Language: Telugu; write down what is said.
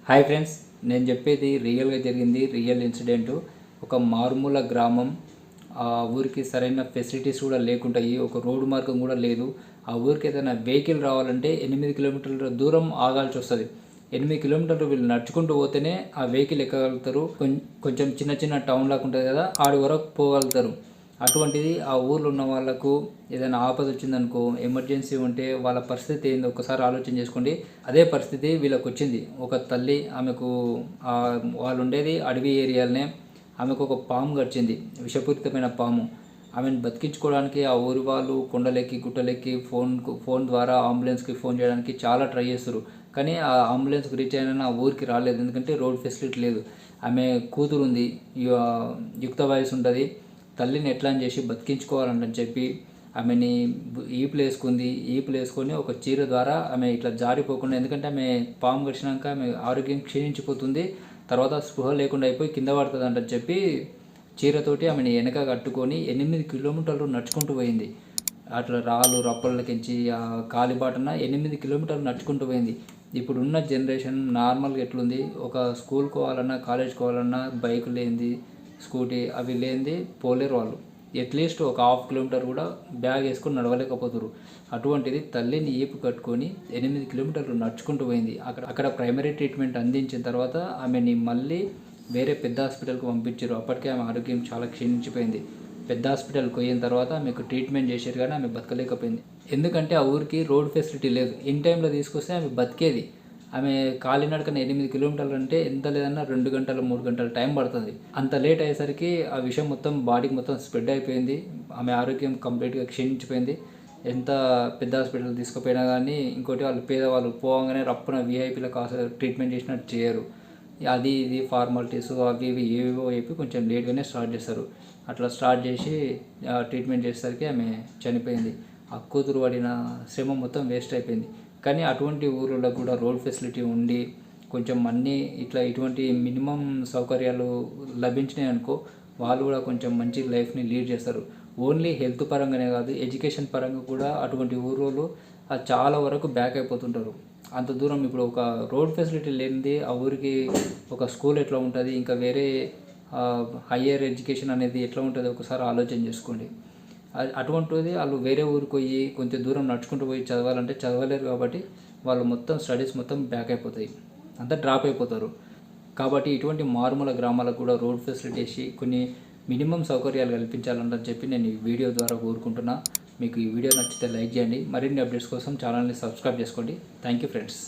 హాయ్ ఫ్రెండ్స్, నేను చెప్పేది రియల్గా జరిగింది రియల్ ఇన్సిడెంట్. ఒక మారుమూల గ్రామం. ఆ ఊరికి సరైన ఫెసిలిటీస్ కూడా లేకుంటాయి, ఒక రోడ్డు మార్గం కూడా లేదు. ఆ ఊరికి ఏదైనా వెహికల్ రావాలంటే 8 కిలోమీటర్ల దూరం ఆగాల్సి వస్తుంది. 8 కిలోమీటర్లు వీళ్ళు నడుచుకుంటూ పోతేనే ఆ వెహికల్ ఎక్కగలుగుతారు. కొంచెం చిన్న చిన్న టౌన్ లాగా ఉంటుంది కదా, ఆడి వరకు పోగలుగుతారు. అటువంటిది ఆ ఊర్లో ఉన్న వాళ్ళకు ఏదైనా ఆపద వచ్చిందనుకో, ఎమర్జెన్సీ ఉంటే వాళ్ళ పరిస్థితి ఏందో ఒకసారి ఆలోచన చేసుకోండి. అదే పరిస్థితి వీళ్ళకి వచ్చింది. ఒక తల్లి, ఆమెకు వాళ్ళు ఉండేది అడవి ఏరియాలనే. ఆమెకు ఒక పాము గడిచింది, విషపూరితమైన పాము. ఆమెను బతికించుకోవడానికి ఆ ఊరి వాళ్ళు కొండలెక్కి గుట్టలెక్కి ఫోన్ ద్వారా అంబులెన్స్కి ఫోన్ చేయడానికి చాలా ట్రై చేస్తారు. కానీ ఆ అంబులెన్స్కి రీచ్ అయినా ఆ ఊరికి రాలేదు, ఎందుకంటే రోడ్ ఫెసిలిటీ లేదు. ఆమె కూతురు ఉంది, యుక్త వయసు ఉంటుంది. తల్లిని ఎట్లా చేసి బతికించుకోవాలని చెప్పి ఆమెని ఈపులు వేసుకొని ఒక చీర ద్వారా ఆమె ఇట్లా జారిపోకుండా, ఎందుకంటే ఆమె పాము కరిచినాక ఆమె ఆరోగ్యం క్షీణించిపోతుంది, తర్వాత స్పృహ లేకుండా అయిపోయి కింద పడుతుంది అంటని చెప్పి చీరతోటి ఆమెని వెనక కట్టుకొని 8 కిలోమీటర్లు నడుచుకుంటూ పోయింది. అట్లా రాళ్ళు రప్పలకించి ఆ కాలిబాటన 8 కిలోమీటర్లు నడుచుకుంటూ పోయింది. ఇప్పుడున్న జనరేషన్ నార్మల్గా ఎట్లుంది, ఒక స్కూల్కి పోవాలన్నా కాలేజ్కి పోవాలన్నా బైక్ లేనిది, స్కూటీ అవి లేనిది పోలేరు వాళ్ళు. అట్లీస్ట్ ఒక హాఫ్ కిలోమీటర్ కూడా బ్యాగ్ వేసుకొని నడవలేకపోతారు. అటువంటిది తల్లిని ఈపు కట్టుకొని 8 కిలోమీటర్లు నడుచుకుంటూ పోయింది. అక్కడ ప్రైమరీ ట్రీట్మెంట్ అందించిన తర్వాత ఆమెని మళ్ళీ వేరే పెద్ద హాస్పిటల్కి పంపించారు. అప్పటికే ఆమె ఆరోగ్యం చాలా క్షీణించిపోయింది. పెద్ద హాస్పిటల్కి పోయిన తర్వాత ఆమెకు ట్రీట్మెంట్ చేశారు, కానీ ఆమె బతకలేకపోయింది. ఎందుకంటే ఆ ఊరికి రోడ్ ఫెసిలిటీ లేదు. ఇన్ టైంలో తీసుకొస్తే ఆమె బతికేది. ఆమె కాలినడకన 8 కిలోమీటర్లు అంటే ఎంత లేదన్నా 2 గంటలు 3 గంటలు టైం పడుతుంది. అంత లేట్ అయ్యేసరికి ఆ విషయం మొత్తం బాడీకి మొత్తం స్ప్రెడ్ అయిపోయింది. ఆమె ఆరోగ్యం కంప్లీట్గా క్షీణించిపోయింది. ఎంత పెద్ద హాస్పిటల్ తీసుకుపోయినా కానీ, ఇంకోటి వాళ్ళు పేదవాళ్ళు పోగానే రప్పున వీఐపీలకు ట్రీట్మెంట్ చేసినట్టు చేయరు. అది ఇది ఫార్మాలిటీస్ అవి ఇవి ఏవేవో చెప్పి కొంచెం లేట్గానే స్టార్ట్ చేస్తారు. అట్లా స్టార్ట్ చేసి ట్రీట్మెంట్ చేసేసరికి ఆమె చనిపోయింది. ఆ కూతురు పడిన శ్రమ మొత్తం వేస్ట్ అయిపోయింది. కానీ అటువంటి ఊళ్ళలో కూడా రోడ్ ఫెసిలిటీ ఉండి కొంచెం అన్నీ ఇటువంటి మినిమం సౌకర్యాలు లభించినాయి అనుకో, వాళ్ళు కూడా కొంచెం మంచి లైఫ్ని లీడ్ చేస్తారు. ఓన్లీ హెల్త్ పరంగానే కాదు, ఎడ్యుకేషన్ పరంగా కూడా అటువంటి ఊరోళ్ళు చాలా వరకు బ్యాక్ అయిపోతుంటారు. అంత దూరం ఇప్పుడు ఒక రోడ్ ఫెసిలిటీ లేనిది ఆ ఊరికి ఒక స్కూల్ ఎట్లా ఉంటుంది, ఇంకా వేరే హయ్యర్ ఎడ్యుకేషన్ అనేది ఎట్లా ఉంటుంది ఒకసారి ఆలోచన చేసుకోండి. అటువంటిది వాళ్ళు వేరే ఊరికి పోయి కొంచెం దూరం నడుచుకుంటూ పోయి చదవాలంటే చదవలేరు. కాబట్టి వాళ్ళు మొత్తం స్టడీస్ మొత్తం బ్యాక్ అయిపోతాయి, అంతా డ్రాప్ అయిపోతారు. కాబట్టి ఇటువంటి మారుమూల గ్రామాలకు కూడా రోడ్ ఫెసిలిటీ వేసి కొన్ని మినిమం సౌకర్యాలు కల్పించాలని చెప్పి నేను ఈ వీడియో ద్వారా కోరుకుంటున్నా. మీకు ఈ వీడియో నచ్చితే లైక్ చేయండి. మరిన్ని అప్డేట్స్ కోసం ఛానల్ని సబ్స్క్రైబ్ చేసుకోండి. Thank you friends.